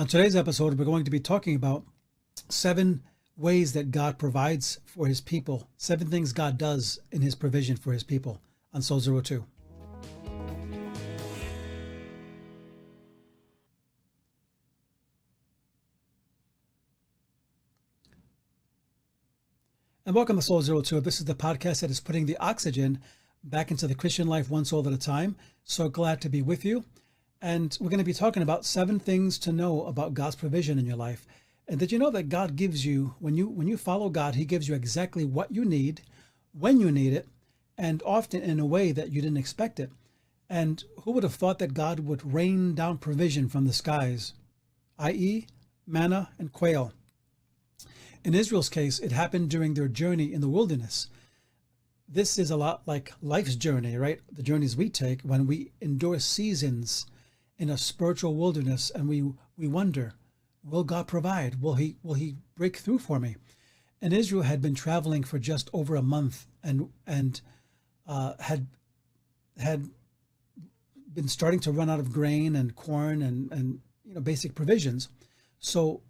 On today's episode, we're going to be talking about 7 ways that God provides for his people, 7 things God does in his provision for his people on Soul 02. And welcome to Soul 02. This is the podcast that is putting the oxygen back into the Christian life one soul at a time. So glad to be with you. And we're going to be talking about 7 things to know about God's provision in your life. And did you know that God gives you, when you follow God, he gives you exactly what you need, when you need it, and often in a way that you didn't expect it. And who would have thought that God would rain down provision from the skies, i.e., manna and quail? In Israel's case, it happened during their journey in the wilderness. This is a lot like life's journey, right? The journeys we take when we endure seasons in a spiritual wilderness, and we wonder, will God provide? Will he break through for me? And Israel had been traveling for just over a month and had been starting to run out of grain and corn and basic provisions. So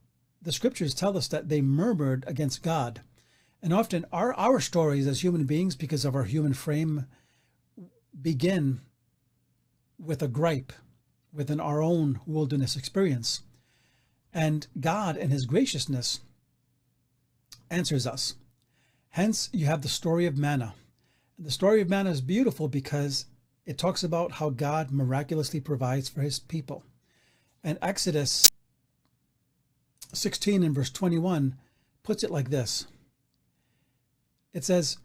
the scriptures tell us that they murmured against God. And often our stories as human beings, because of our human frame, begin with a gripe within our own wilderness experience. And God, in his graciousness, answers us. Hence, you have the story of manna. And the story of manna is beautiful because it talks about how God miraculously provides for his people. And Exodus 16 and verse 21 puts it like this. It says,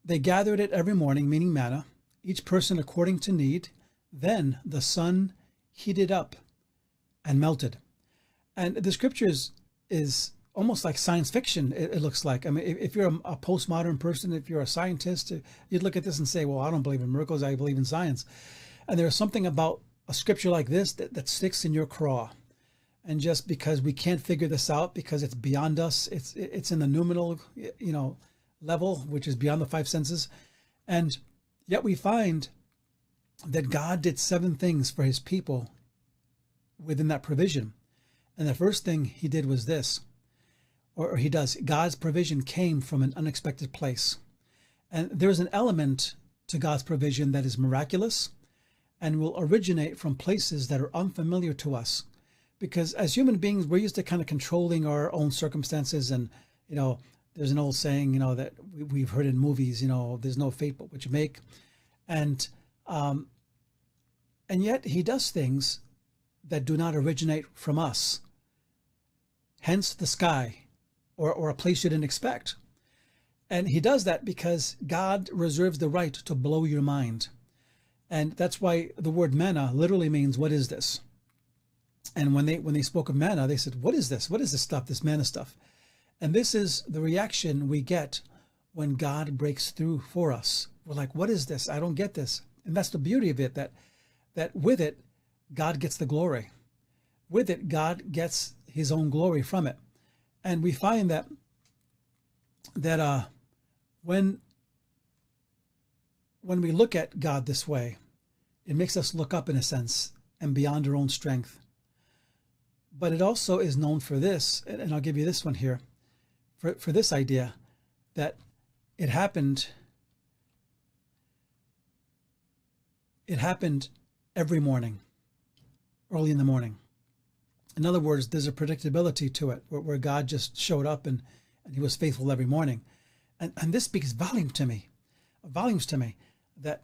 they gathered it every morning, meaning manna, each person according to need. Then the sun heated up and melted. And the scriptures is almost like science fiction, it looks like. I mean, if you're a postmodern person, if you're a scientist, you'd look at this and say, well, I don't believe in miracles, I believe in science. And there's something about a scripture like this that sticks in your craw. And just because we can't figure this out, because it's beyond us, it's in the noumenal, level, which is beyond the 5 senses. And yet we find that God did 7 things for his people within that provision. And the first thing he did was this, or he does, God's provision came from an unexpected place. And there's an element to God's provision that is miraculous and will originate from places that are unfamiliar to us. Because as human beings, we're used to kind of controlling our own circumstances. And, there's an old saying, that we've heard in movies, there's no fate but what you make. And yet he does things that do not originate from us. Hence the sky or a place you didn't expect. And he does that because God reserves the right to blow your mind. And that's why the word manna literally means, what is this? And when they spoke of manna, they said, what is this? What is this stuff, this manna stuff? And this is the reaction we get when God breaks through for us. We're like, what is this? I don't get this. And that's the beauty of it, that with it, God gets the glory. With it, God gets his own glory from it. And we find that when we look at God this way, it makes us look up in a sense and beyond our own strength. But it also is known for this, and I'll give you this one here, for this idea that it happened every morning, early in the morning. In other words, there's a predictability to it where God just showed up and he was faithful every morning. And this speaks volumes to me, that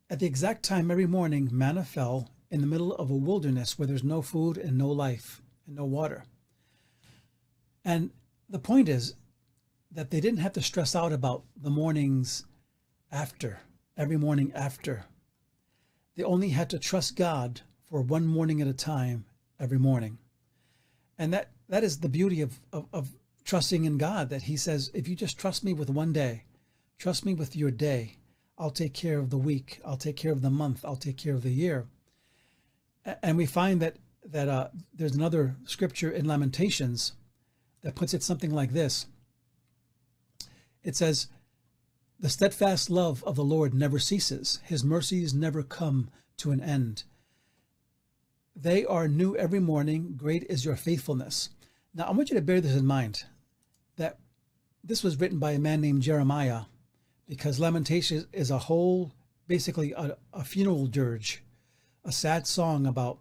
at the exact time every morning, manna fell in the middle of a wilderness where there's no food and no life and no water. And the point is that they didn't have to stress out about the mornings after, every morning after. They only had to trust God for one morning at a time every morning. And that is the beauty of trusting in God, that he says, if you just trust me with one day, trust me with your day, I'll take care of the week, I'll take care of the month, I'll take care of the year. And we find that there's another scripture in Lamentations that puts it something like this. It says, the steadfast love of the Lord never ceases. His mercies never come to an end. They are new every morning. Great is your faithfulness. Now, I want you to bear this in mind, that this was written by a man named Jeremiah, because Lamentation is a whole, basically a funeral dirge, a sad song about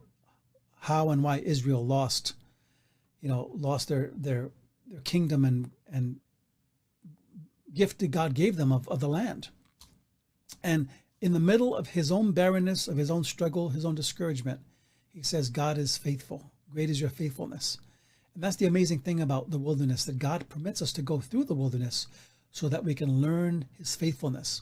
how and why Israel lost their kingdom and gift that God gave them of the land. And in the middle of his own barrenness, of his own struggle, his own discouragement, he says, God is faithful. Great is your faithfulness. And that's the amazing thing about the wilderness, that God permits us to go through the wilderness so that we can learn his faithfulness.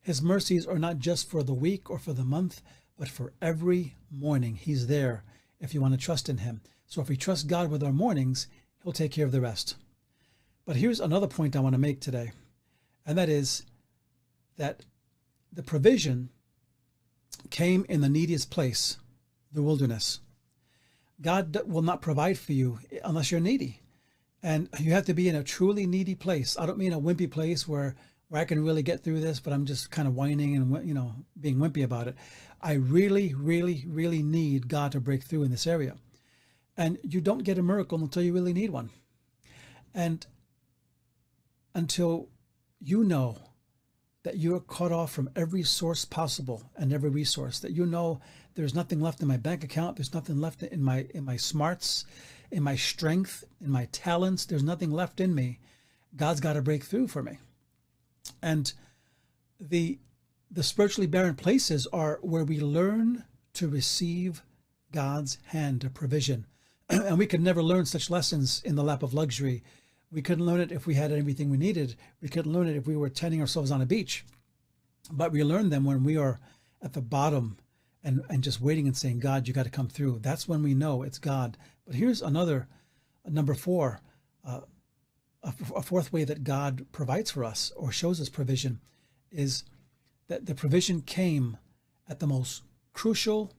His mercies are not just for the week or for the month, but for every morning. He's there if you want to trust in him. So if we trust God with our mornings, he'll take care of the rest. But here's another point I want to make today, and that is that the provision came in the neediest place, the wilderness. God will not provide for you unless you're needy. And you have to be in a truly needy place. I don't mean a wimpy place where I can really get through this, but I'm just kind of whining and, being wimpy about it. I really, really, really need God to break through in this area. And you don't get a miracle until you really need one. And until you know that you're cut off from every source possible and every resource, that you know there's nothing left in my bank account, there's nothing left in my smarts, in my strength, in my talents, there's nothing left in me, God's got to break through for me. And the spiritually barren places are where we learn to receive God's hand of provision. And we could never learn such lessons in the lap of luxury. We couldn't learn it if we had everything we needed. We couldn't learn it if we were tending ourselves on a beach. But we learn them when we are at the bottom and just waiting and saying, God, you got to come through. That's when we know it's God. But here's another, number 4, a fourth way that God provides for us or shows us provision is that the provision came at the most crucial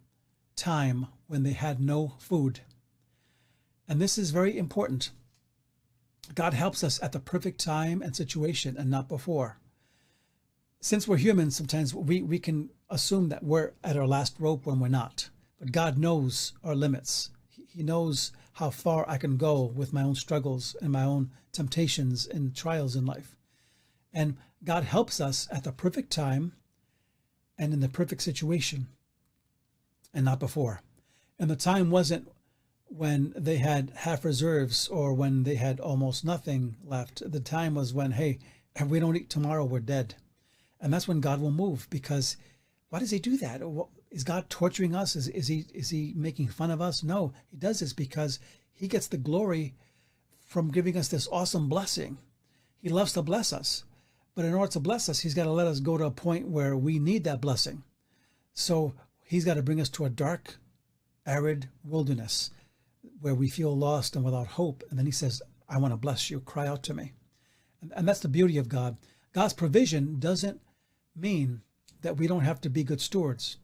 time when they had no food. And this is very important. God helps us at the perfect time and situation and not before. Since we're human, sometimes we can assume that we're at our last rope when we're not. But God knows our limits. He knows how far I can go with my own struggles and my own temptations and trials in life. And God helps us at the perfect time and in the perfect situation and not before. And the time wasn't when they had half reserves or when they had almost nothing left. The time was when, hey, if we don't eat tomorrow, we're dead. And that's when God will move, because why does he do that? Is God torturing us? Is he making fun of us? No, he does this because he gets the glory from giving us this awesome blessing. He loves to bless us. But in order to bless us, he's got to let us go to a point where we need that blessing. So he's got to bring us to a dark, arid wilderness where we feel lost and without hope. And then he says, I want to bless you. Cry out to me. And that's the beauty of God. God's provision doesn't mean that we don't have to be good stewards.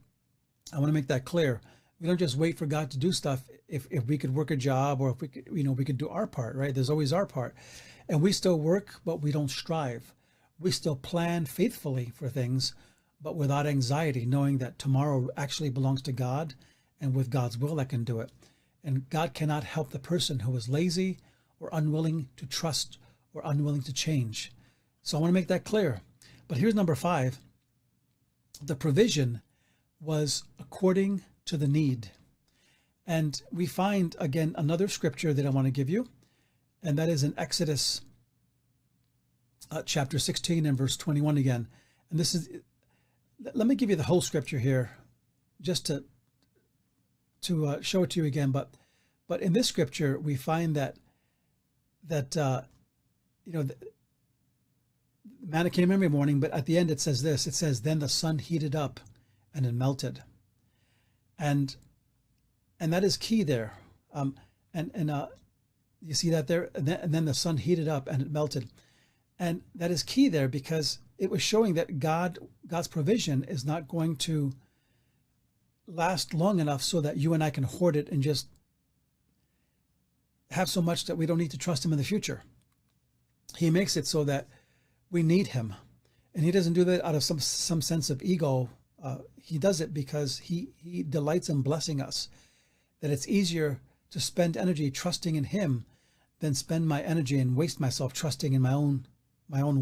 I want to make that clear. We don't just wait for God to do stuff if we could work a job or if we could, we could do our part, right? There's always our part. And we still work, but we don't strive. We still plan faithfully for things, but without anxiety, knowing that tomorrow actually belongs to God, and with God's will, I can do it. And God cannot help the person who is lazy or unwilling to trust or unwilling to change. So I want to make that clear. But here's number 5. The provision was according to the need. And we find, again, another scripture that I want to give you, and that is in Exodus chapter 16 and verse 21 again. And this is, let me give you the whole scripture here just to show it to you again. But in this scripture, we find that manna came every morning, but at the end it says this. It says, then the sun heated up and it melted. And that is key there. You see that there? And then the sun heated up and it melted. And that is key there because it was showing that God's provision is not going to last long enough so that you and I can hoard it and just have so much that we don't need to trust him in the future. He makes it so that we need him. And he doesn't do that out of some sense of ego. He does it because he delights in blessing us. that it's easier to spend energy trusting in him than spend my energy and waste myself trusting in my own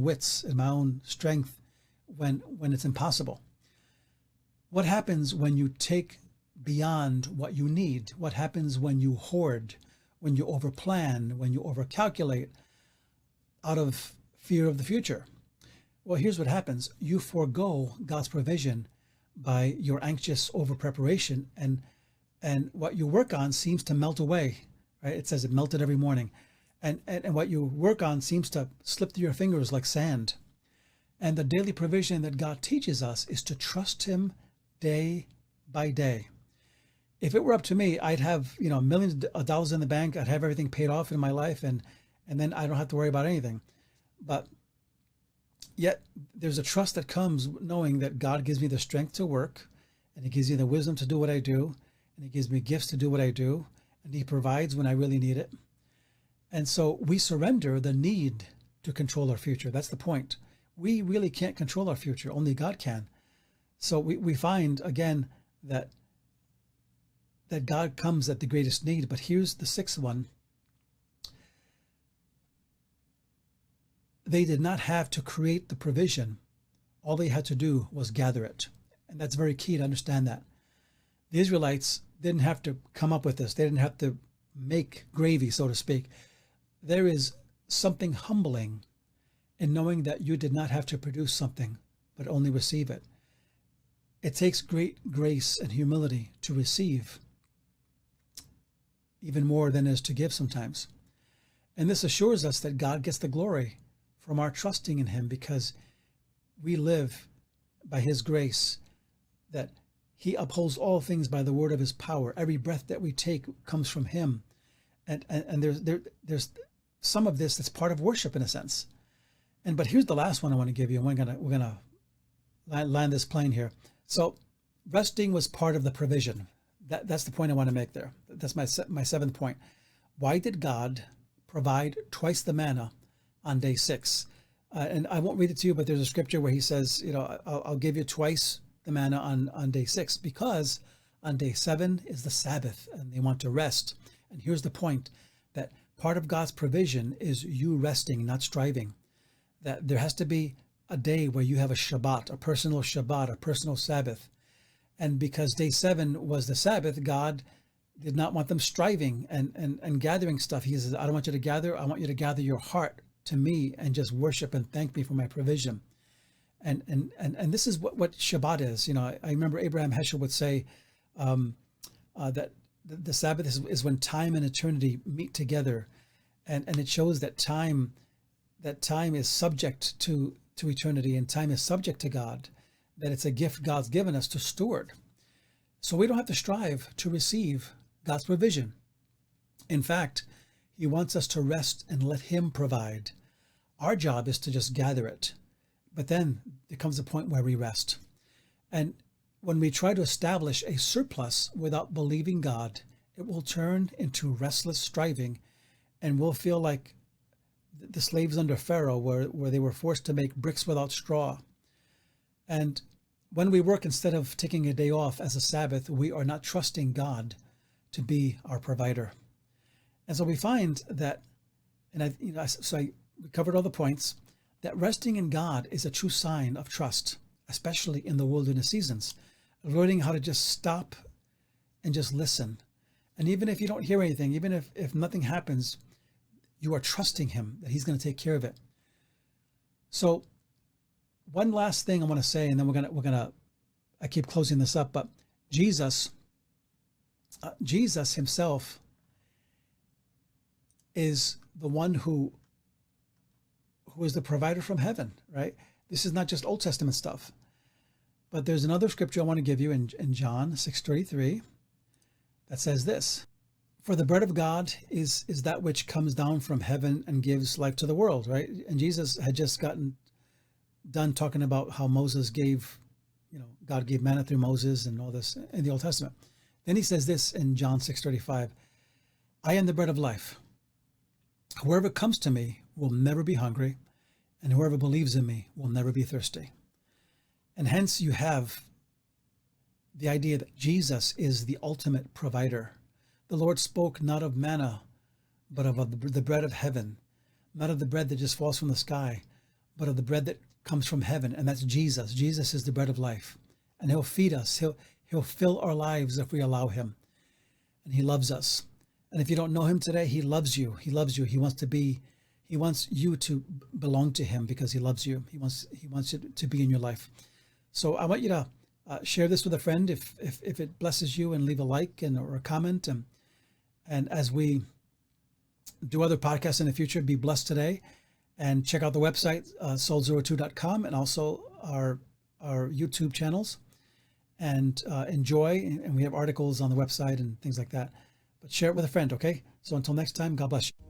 wits and my own strength when it's impossible. What happens when you take beyond what you need? What happens when you hoard, when you overplan, when you overcalculate out of fear of the future? Well, here's what happens. You forego God's provision by your anxious over preparation, and what you work on seems to melt away, right? It says it melted every morning. And what you work on seems to slip through your fingers like sand. And the daily provision that God teaches us is to trust him day by day. If it were up to me, I'd have, millions of dollars in the bank. I'd have everything paid off in my life, and then I don't have to worry about anything. But yet there's a trust that comes knowing that God gives me the strength to work, and he gives me the wisdom to do what I do, and he gives me gifts to do what I do, and he provides when I really need it. And so we surrender the need to control our future. That's the point. We really can't control our future. Only God can. So we find, again, that God comes at the greatest need. But here's the sixth one. They did not have to create the provision. All they had to do was gather it. And that's very key to understand that. The Israelites didn't have to come up with this. They didn't have to make gravy, so to speak. There is something humbling in knowing that you did not have to produce something, but only receive it. It takes great grace and humility to receive, even more than is to give sometimes. And this assures us that God gets the glory from our trusting in him, because we live by his grace, that he upholds all things by the word of his power. Every breath that we take comes from him. And there's some of this that's part of worship in a sense. But here's the last one I want to give you. We're gonna land this plane here. So resting was part of the provision. That's the point I want to make there. That's my seventh point. Why did God provide twice the manna on day 6? And I won't read it to you, but there's a scripture where he says, I'll give you twice the manna on day 6, because on day 7 is the Sabbath and they want to rest. And here's the point, that part of God's provision is you resting, not striving. That there has to be a day where you have a Shabbat, a personal Sabbath. And because day 7 was the Sabbath, God did not want them striving and gathering stuff. He says, I don't want you to gather. I want you to gather your heart to me and just worship and thank me for my provision. And this is what Shabbat is. I remember Abraham Heschel would say that the Sabbath is when time and eternity meet together. And it shows that time is subject to eternity, and time is subject to God, that it's a gift God's given us to steward. So we don't have to strive to receive God's provision. In fact, he wants us to rest and let him provide. Our job is to just gather it. But then there comes a point where we rest. And when we try to establish a surplus without believing God, it will turn into restless striving, and we'll feel like the slaves under Pharaoh, where they were forced to make bricks without straw. And when we work instead of taking a day off as a Sabbath, we are not trusting God to be our provider. And so we find that, we covered all the points, that resting in God is a true sign of trust, especially in the wilderness seasons. Learning how to just stop and just listen. And even if you don't hear anything, even if nothing happens, you are trusting him that he's going to take care of it. So one last thing I want to say, and then we're gonna I keep closing this up, but Jesus himself is the one who is the provider from heaven, right? This is not just Old Testament stuff. But there's another scripture I want to give you in John 6:33 that says this: for the bread of God is that which comes down from heaven and gives life to the world, right? And Jesus had just gotten done talking about how Moses gave, God gave manna through Moses and all this in the Old Testament. Then he says this in John 6:35, I am the bread of life. Whoever comes to me will never be hungry, and whoever believes in me will never be thirsty. And hence you have the idea that Jesus is the ultimate provider. The Lord spoke not of manna, but of the bread of heaven, not of the bread that just falls from the sky, but of the bread that comes from heaven, and that's Jesus. Jesus is the bread of life, and he'll feed us. He'll fill our lives if we allow him, and he loves us. And if you don't know him today, he loves you. He loves you. He wants you to belong to him because he loves you. He wants it to be in your life. So I want you to share this with a friend if it blesses you, and leave a like or a comment. And as we do other podcasts in the future, be blessed today. And check out the website, soul02.com, and also our YouTube channels. And enjoy. And we have articles on the website and things like that. But share it with a friend, okay? So until next time, God bless you.